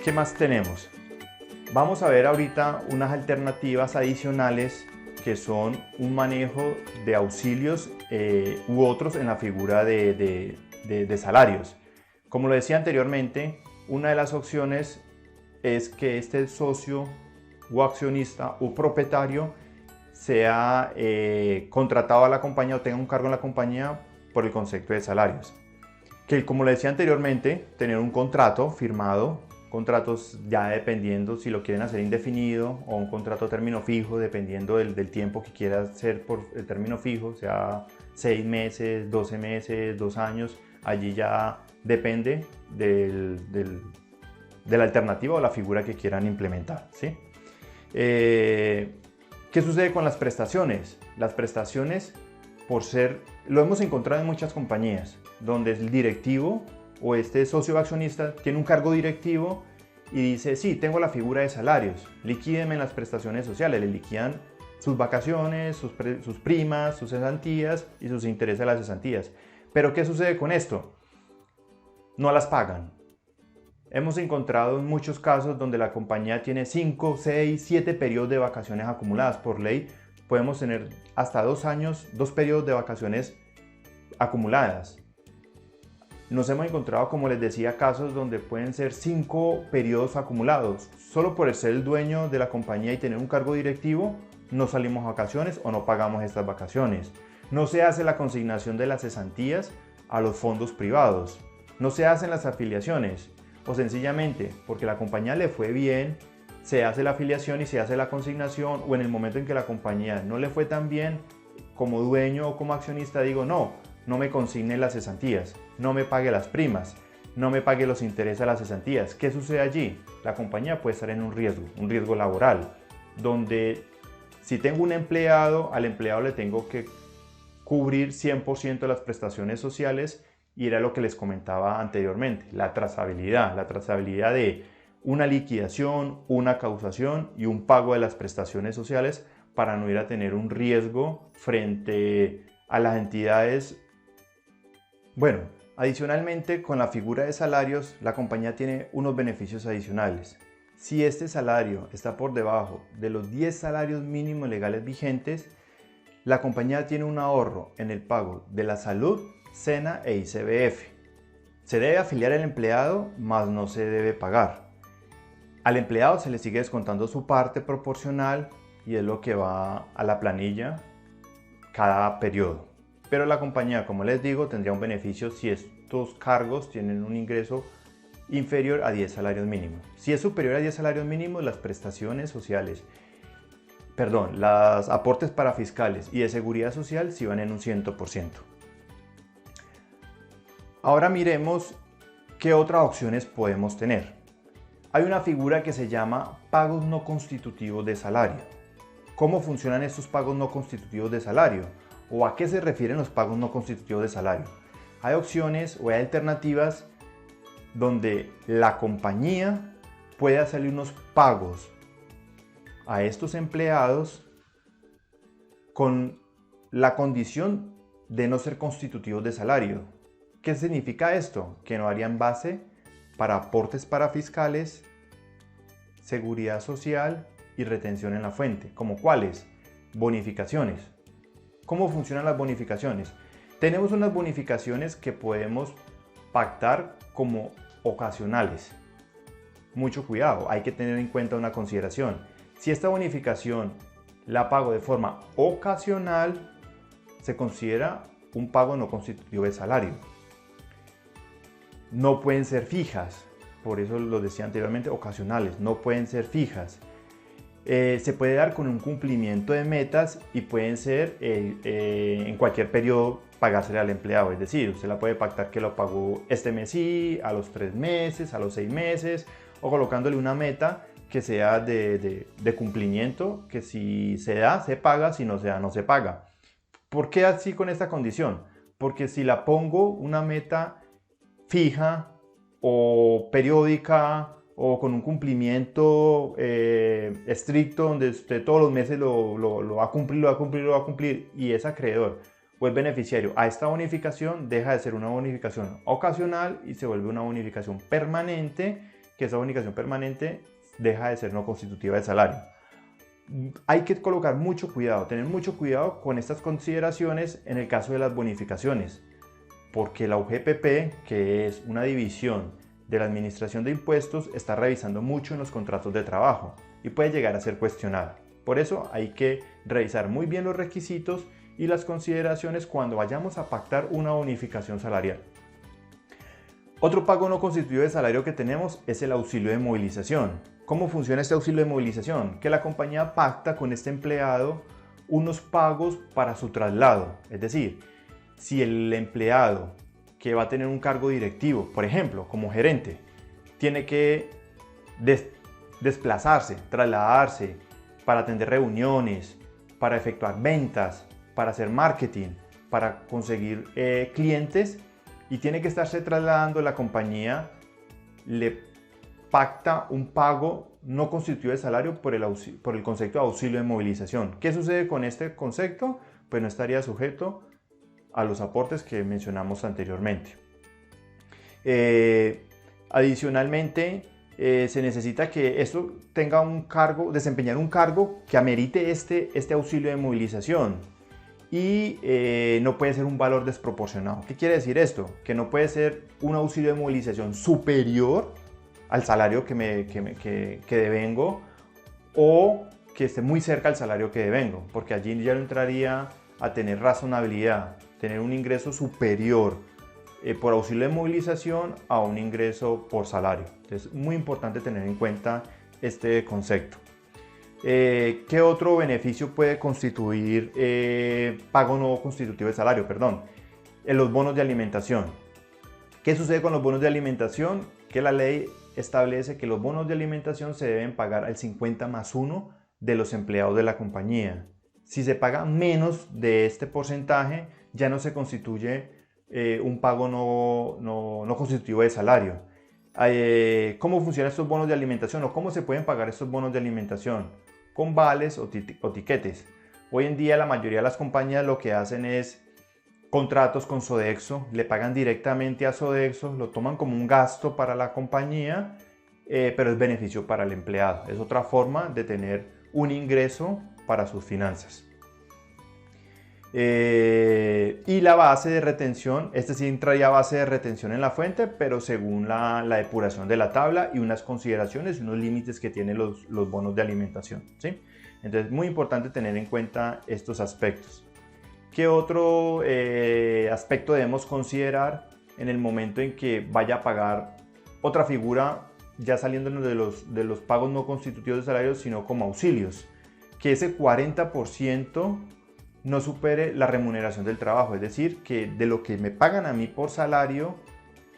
¿Qué más tenemos? Vamos a ver ahorita unas alternativas adicionales que son un manejo de auxilios u otros en la figura de salarios. Como lo decía anteriormente, una de las opciones es que este socio o accionista o propietario sea contratado a la compañía o tenga un cargo en la compañía por el concepto de salarios. Que, como le decía anteriormente, tener un contrato firmado, contratos ya dependiendo si lo quieren hacer indefinido o un contrato a término fijo, dependiendo del tiempo que quiera hacer por el término fijo, sea 6 meses, 12 meses, 2 años, allí ya depende de la alternativa o la figura que quieran implementar, ¿sí? ¿Qué sucede con las prestaciones? Las prestaciones, lo hemos encontrado en muchas compañías, donde el directivo o este socio accionista tiene un cargo directivo y dice, sí, tengo la figura de salarios, liquídeme las prestaciones sociales, le liquidan sus vacaciones, sus primas, sus cesantías y sus intereses de las cesantías. Pero ¿qué sucede con esto? No las pagan. Hemos encontrado muchos casos donde la compañía tiene 5, 6, 7 periodos de vacaciones acumuladas. Por ley podemos tener hasta 2 años, 2 periodos de vacaciones acumuladas. Nos hemos encontrado, como les decía, casos donde pueden ser 5 periodos acumulados. Solo por ser el dueño de la compañía y tener un cargo directivo, no salimos a vacaciones o no pagamos estas vacaciones. No se hace la consignación de las cesantías a los fondos privados. No se hacen las afiliaciones. O sencillamente porque la compañía le fue bien, se hace la afiliación y se hace la consignación, o en el momento en que la compañía no le fue tan bien, como dueño o como accionista digo, no me consigne las cesantías, no me pague las primas, no me pague los intereses a las cesantías. ¿Qué sucede allí? La compañía puede estar en un riesgo laboral, donde si tengo un empleado, al empleado le tengo que cubrir 100% de las prestaciones sociales. Y era lo que les comentaba anteriormente, la trazabilidad de una liquidación, una causación y un pago de las prestaciones sociales para no ir a tener un riesgo frente a las entidades. Bueno, adicionalmente con la figura de salarios, la compañía tiene unos beneficios adicionales. Si este salario está por debajo de los 10 salarios mínimos legales vigentes, la compañía tiene un ahorro en el pago de la salud, SENA e ICBF. Se debe afiliar al empleado, mas no se debe pagar. Al empleado se le sigue descontando su parte proporcional y es lo que va a la planilla cada periodo. Pero la compañía, como les digo, tendría un beneficio si estos cargos tienen un ingreso inferior a 10 salarios mínimos. Si es superior a 10 salarios mínimos, las prestaciones sociales, los aportes para fiscales y de seguridad social sí van en un 100%. Ahora miremos qué otras opciones podemos tener. Hay una figura que se llama pagos no constitutivos de salario. ¿Cómo funcionan estos pagos no constitutivos de salario? ¿O a qué se refieren los pagos no constitutivos de salario? Hay opciones o hay alternativas donde la compañía puede hacerle unos pagos a estos empleados con la condición de no ser constitutivos de salario. ¿Qué significa esto? Que no harían base para aportes para fiscales, seguridad social y retención en la fuente. ¿Como cuáles? Bonificaciones. ¿Cómo funcionan las bonificaciones? Tenemos unas bonificaciones que podemos pactar como ocasionales. Mucho cuidado, hay que tener en cuenta una consideración. Si esta bonificación la pago de forma ocasional, se considera un pago no constitutivo de salario. No pueden ser fijas, por eso lo decía anteriormente, ocasionales, no pueden ser fijas. Se puede dar con un cumplimiento de metas y pueden ser en cualquier periodo pagársele al empleado, es decir, usted la puede pactar que lo pagó este mes sí, a los 3 meses, a los 6 meses, o colocándole una meta que sea de cumplimiento, que si se da, se paga, si no se da, no se paga. ¿Por qué así con esta condición? Porque si la pongo una meta fija o periódica o con un cumplimiento estricto donde usted todos los meses lo va a cumplir y es acreedor o es beneficiario a esta bonificación, deja de ser una bonificación ocasional y se vuelve una bonificación permanente que esa bonificación permanente deja de ser no constitutiva de salario. Hay que colocar mucho cuidado, tener mucho cuidado con estas consideraciones en el caso de las bonificaciones, porque la UGPP, que es una división de la Administración de Impuestos, está revisando mucho en los contratos de trabajo y puede llegar a ser cuestionada. Por eso hay que revisar muy bien los requisitos y las consideraciones cuando vayamos a pactar una bonificación salarial. Otro pago no constitutivo de salario que tenemos es el auxilio de movilización. ¿Cómo funciona este auxilio de movilización? Que la compañía pacta con este empleado unos pagos para su traslado. Es decir, si el empleado que va a tener un cargo directivo, por ejemplo, como gerente, tiene que desplazarse, trasladarse para atender reuniones, para efectuar ventas, para hacer marketing, para conseguir clientes y tiene que estarse trasladando, la compañía le pacta un pago no constitutivo de salario por el concepto de auxilio de movilización. ¿Qué sucede con este concepto? Pues no estaría sujeto a los aportes que mencionamos anteriormente. Adicionalmente, se necesita que esto tenga un cargo, desempeñar un cargo que amerite este auxilio de movilización y no puede ser un valor desproporcionado. ¿Qué quiere decir esto? Que no puede ser un auxilio de movilización superior al salario que devengo o que esté muy cerca al salario que devengo, porque allí ya no entraría a tener razonabilidad, tener un ingreso superior por auxilio de movilización a un ingreso por salario. Entonces, muy importante tener en cuenta este concepto. ¿Qué otro beneficio puede constituir pago no constitutivo de salario? Los bonos de alimentación. ¿Qué sucede con los bonos de alimentación? Que la ley establece que los bonos de alimentación se deben pagar al 50+1 de los empleados de la compañía. Si se paga menos de este porcentaje, ya no se constituye un pago no constitutivo de salario. ¿Cómo funcionan estos bonos de alimentación o cómo se pueden pagar estos bonos de alimentación? Con vales o tiquetes. Hoy en día la mayoría de las compañías lo que hacen es contratos con Sodexo, le pagan directamente a Sodexo, lo toman como un gasto para la compañía, pero es beneficio para el empleado. Es otra forma de tener un ingreso para sus finanzas. Y la base de retención, este sí entraría base de retención en la fuente, pero según la depuración de la tabla y unas consideraciones y unos límites que tienen los bonos de alimentación, ¿sí? Entonces, muy importante tener en cuenta estos aspectos. ¿Qué otro aspecto debemos considerar en el momento en que vaya a pagar otra figura, ya saliéndonos de los pagos no constitutivos de salarios, sino como auxilios? Que ese 40% no supere la remuneración del trabajo, es decir, que de lo que me pagan a mí por salario,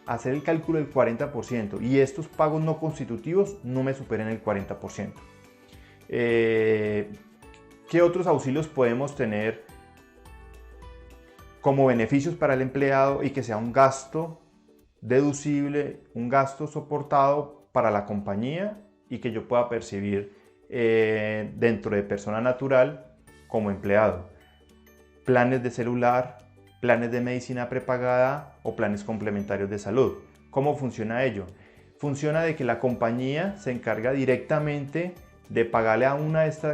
hacer el cálculo del 40% y estos pagos no constitutivos no me superen el 40%. ¿Qué otros auxilios podemos tener como beneficios para el empleado y que sea un gasto deducible, un gasto soportado para la compañía y que yo pueda percibir dentro de persona natural como empleado? Planes de celular, planes de medicina prepagada o planes complementarios de salud. ¿Cómo funciona ello? Funciona de que la compañía se encarga directamente de pagarle a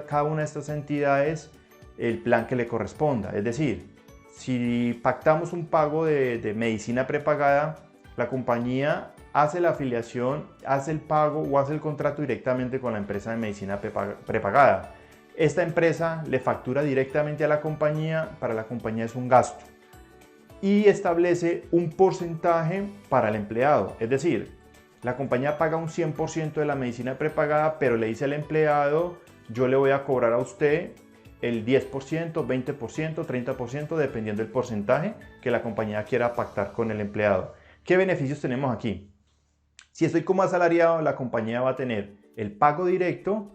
cada una de estas entidades el plan que le corresponda. Es decir, si pactamos un pago de medicina prepagada, la compañía hace la afiliación, hace el pago o hace el contrato directamente con la empresa de medicina prepagada. Esta empresa le factura directamente a la compañía, para la compañía es un gasto y establece un porcentaje para el empleado. Es decir, la compañía paga un 100% de la medicina prepagada, pero le dice al empleado, yo le voy a cobrar a usted el 10%, 20%, 30%, dependiendo del porcentaje que la compañía quiera pactar con el empleado. ¿Qué beneficios tenemos aquí? Si estoy como asalariado, la compañía va a tener el pago directo,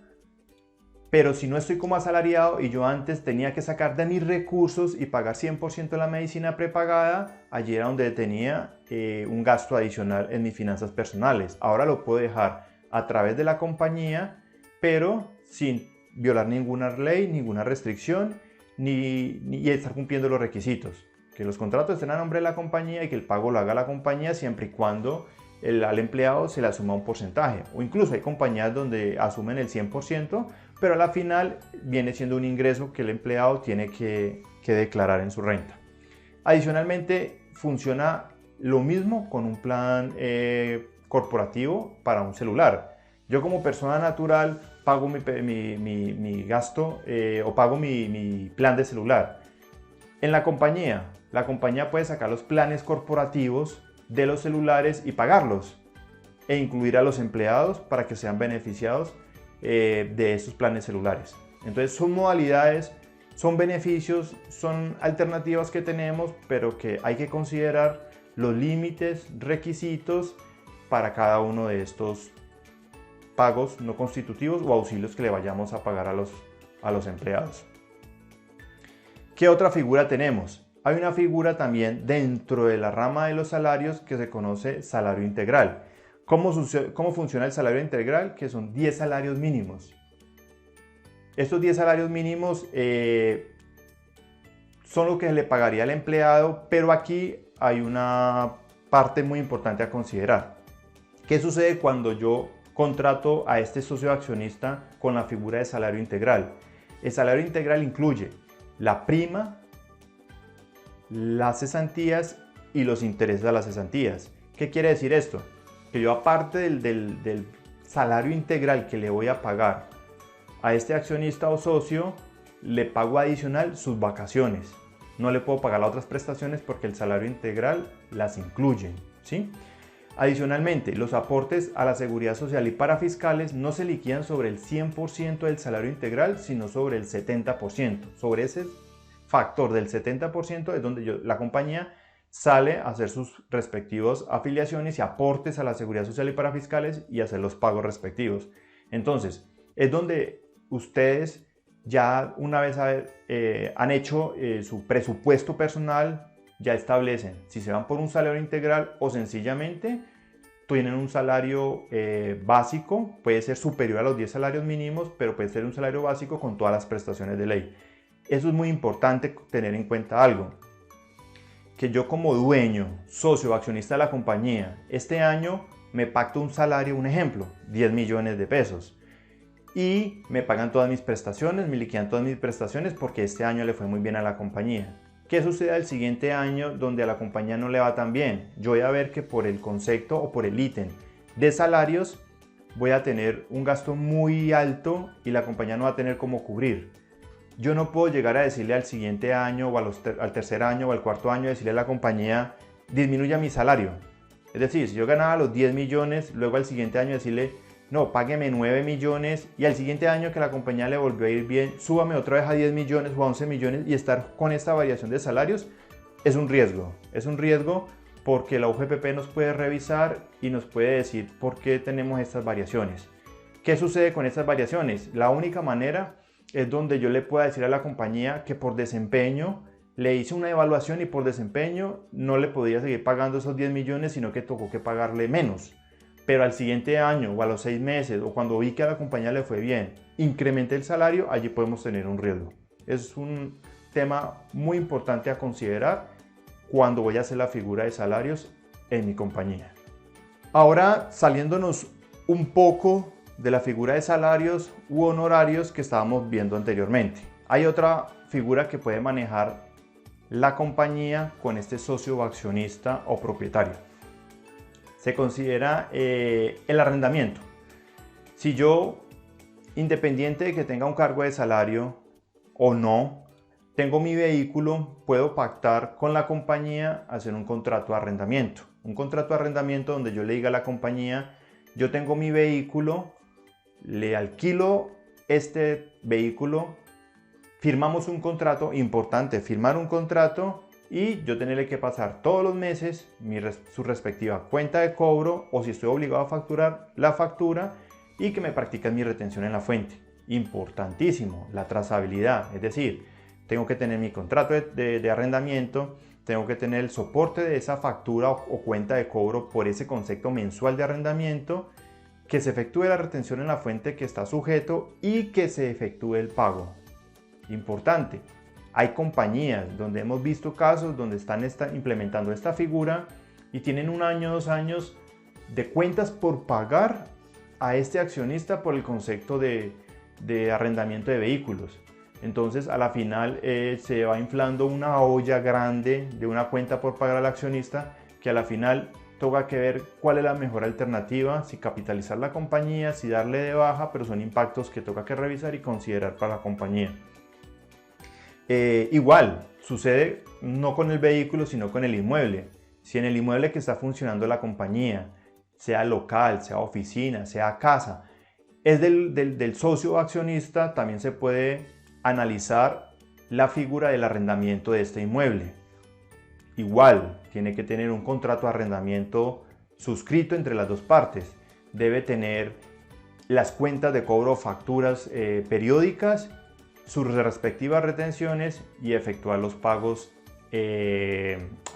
pero si no estoy como asalariado y yo antes tenía que sacar de mis recursos y pagar 100% de la medicina prepagada, allí era donde tenía un gasto adicional en mis finanzas personales. Ahora lo puedo dejar a través de la compañía, pero sin violar ninguna ley, ninguna restricción, ni estar cumpliendo los requisitos. Que los contratos estén a nombre de la compañía y que el pago lo haga la compañía siempre y cuando al empleado se le asuma un porcentaje, o incluso hay compañías donde asumen el 100%, pero a la final viene siendo un ingreso que el empleado tiene que declarar en su renta. Adicionalmente, funciona lo mismo con un plan corporativo para un celular. Yo como persona natural pago mi gasto o pago mi plan de celular. En la compañía puede sacar los planes corporativos de los celulares y pagarlos e incluir a los empleados para que sean beneficiados de esos planes celulares. Entonces son modalidades, son beneficios, son alternativas que tenemos, pero que hay que considerar los límites, requisitos para cada uno de estos pagos no constitutivos o auxilios que le vayamos a pagar a los empleados. ¿Qué otra figura tenemos? Hay una figura también dentro de la rama de los salarios que se conoce salario integral. ¿Cómo funciona el salario integral? Que son 10 salarios mínimos. Estos 10 salarios mínimos son lo que le pagaría al empleado, pero aquí hay una parte muy importante a considerar. ¿Qué sucede cuando yo contrato a este socio accionista con la figura de salario integral? El salario integral incluye la prima, las cesantías y los intereses a las cesantías. ¿Qué quiere decir esto? Que yo, aparte del salario integral que le voy a pagar a este accionista o socio, le pago adicional sus vacaciones. No le puedo pagar las otras prestaciones porque el salario integral las incluye, ¿sí? Adicionalmente, los aportes a la seguridad social y parafiscales no se liquidan sobre el 100% del salario integral, sino sobre el 70%. Sobre ese factor del 70% es donde la compañía sale a hacer sus respectivos afiliaciones y aportes a la seguridad social y parafiscales y hacer los pagos respectivos. Entonces, es donde ustedes ya una vez han hecho su presupuesto personal, ya establecen si se van por un salario integral o sencillamente tienen un salario básico, puede ser superior a los 10 salarios mínimos, pero puede ser un salario básico con todas las prestaciones de ley. Eso es muy importante tener en cuenta algo, que yo como dueño, socio o accionista de la compañía, este año me pacto un salario, un ejemplo, 10 millones de pesos. Y me pagan todas mis prestaciones, me liquidan todas mis prestaciones porque este año le fue muy bien a la compañía. ¿Qué sucede el siguiente año donde a la compañía no le va tan bien? Yo voy a ver que por el concepto o por el ítem de salarios voy a tener un gasto muy alto y la compañía no va a tener cómo cubrir. Yo no puedo llegar a decirle al siguiente año o al tercer año o al cuarto año, decirle a la compañía, disminuya mi salario. Es decir, si yo ganaba los 10 millones, luego al siguiente año decirle, no, págueme 9 millones y al siguiente año que la compañía le volvió a ir bien, súbame otra vez a 10 millones o a 11 millones y estar con esta variación de salarios es un riesgo. Es un riesgo porque la UGPP nos puede revisar y nos puede decir por qué tenemos estas variaciones. ¿Qué sucede con estas variaciones? La única manera es donde yo le pueda decir a la compañía que por desempeño le hice una evaluación y por desempeño no le podía seguir pagando esos 10 millones, sino que tocó que pagarle menos. Pero al siguiente año o a los 6 meses o cuando vi que a la compañía le fue bien, incrementé el salario, allí podemos tener un riesgo. Es un tema muy importante a considerar cuando voy a hacer la figura de salarios en mi compañía. Ahora, saliéndonos un poco de la figura de salarios u honorarios que estábamos viendo anteriormente, hay otra figura que puede manejar la compañía con este socio o accionista o propietario. Se considera el arrendamiento. Si yo, independiente de que tenga un cargo de salario o no, tengo mi vehículo, puedo pactar con la compañía hacer un contrato de arrendamiento. Un contrato de arrendamiento donde yo le diga a la compañía, yo tengo mi vehículo, le alquilo este vehículo, firmamos un contrato, importante firmar un contrato, y yo tenerle que pasar todos los meses su respectiva cuenta de cobro o si estoy obligado a facturar, la factura y que me practiquen mi retención en la fuente. Importantísimo, la trazabilidad, es decir, tengo que tener mi contrato de arrendamiento, tengo que tener el soporte de esa factura o cuenta de cobro por ese concepto mensual de arrendamiento, que se efectúe la retención en la fuente que está sujeto y que se efectúe el pago. Importante. Hay compañías donde hemos visto casos donde están implementando esta figura y tienen 1 año, 2 años de cuentas por pagar a este accionista por el concepto de arrendamiento de vehículos. Entonces a la final se va inflando una olla grande de una cuenta por pagar al accionista, que a la final toca que ver cuál es la mejor alternativa, si capitalizar la compañía, si darle de baja, pero son impactos que toca que revisar y considerar para la compañía. Igual sucede no con el vehículo sino con el inmueble. Si en el inmueble que está funcionando la compañía, sea local, sea oficina, sea casa, es del socio accionista, también se puede analizar la figura del arrendamiento de este inmueble. Igual, tiene que tener un contrato de arrendamiento suscrito entre las dos partes. Debe tener las cuentas de cobro o facturas periódicas, sus respectivas retenciones y efectuar los pagos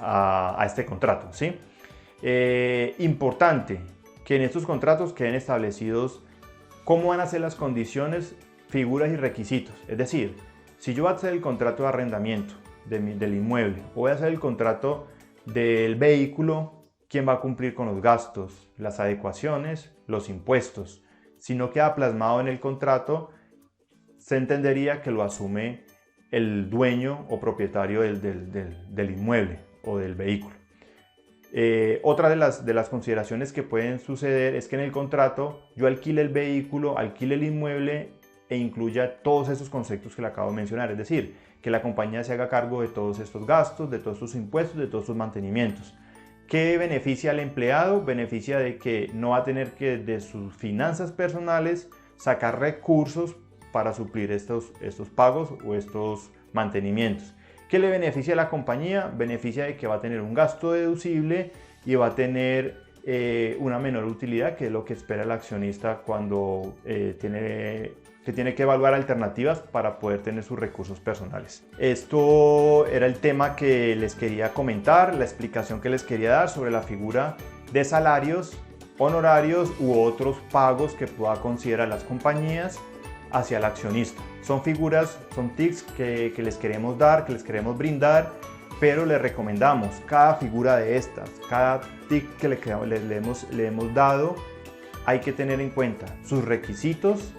a este contrato, ¿sí? Importante que en estos contratos queden establecidos cómo van a ser las condiciones, figuras y requisitos. Es decir, si yo voy a hacer el contrato de arrendamiento del inmueble o voy a hacer el contrato del vehículo, ¿quién va a cumplir con los gastos, las adecuaciones, los impuestos? Si no queda plasmado en el contrato, se entendería que lo asume el dueño o propietario del inmueble o del vehículo. Otra de las consideraciones que pueden suceder es que en el contrato yo alquile el vehículo, alquile el inmueble e incluya todos esos conceptos que le acabo de mencionar, es decir, que la compañía se haga cargo de todos estos gastos, de todos estos impuestos, de todos estos mantenimientos. ¿Qué beneficia al empleado? Beneficia de que no va a tener que de sus finanzas personales sacar recursos para suplir estos pagos o estos mantenimientos. ¿Qué le beneficia a la compañía? Beneficia de que va a tener un gasto deducible y va a tener una menor utilidad, que es lo que espera el accionista cuando tiene que evaluar alternativas para poder tener sus recursos personales. Esto era el tema que les quería comentar, la explicación que les quería dar sobre la figura de salarios, honorarios u otros pagos que pueda considerar las compañías hacia el accionista. Son figuras, son tips que les queremos dar, que les queremos brindar, pero les recomendamos cada figura de estas, cada tip que le hemos dado, hay que tener en cuenta sus requisitos,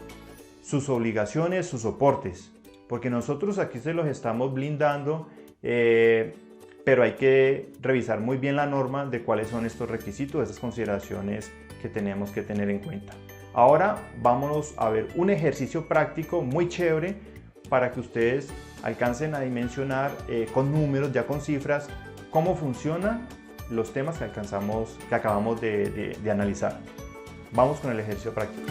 sus obligaciones, sus soportes, porque nosotros aquí se los estamos blindando, pero hay que revisar muy bien la norma de cuáles son estos requisitos, esas consideraciones que tenemos que tener en cuenta. Ahora vámonos a ver un ejercicio práctico muy chévere para que ustedes alcancen a dimensionar con números, ya con cifras, cómo funcionan los temas que acabamos de analizar. Vamos con el ejercicio práctico.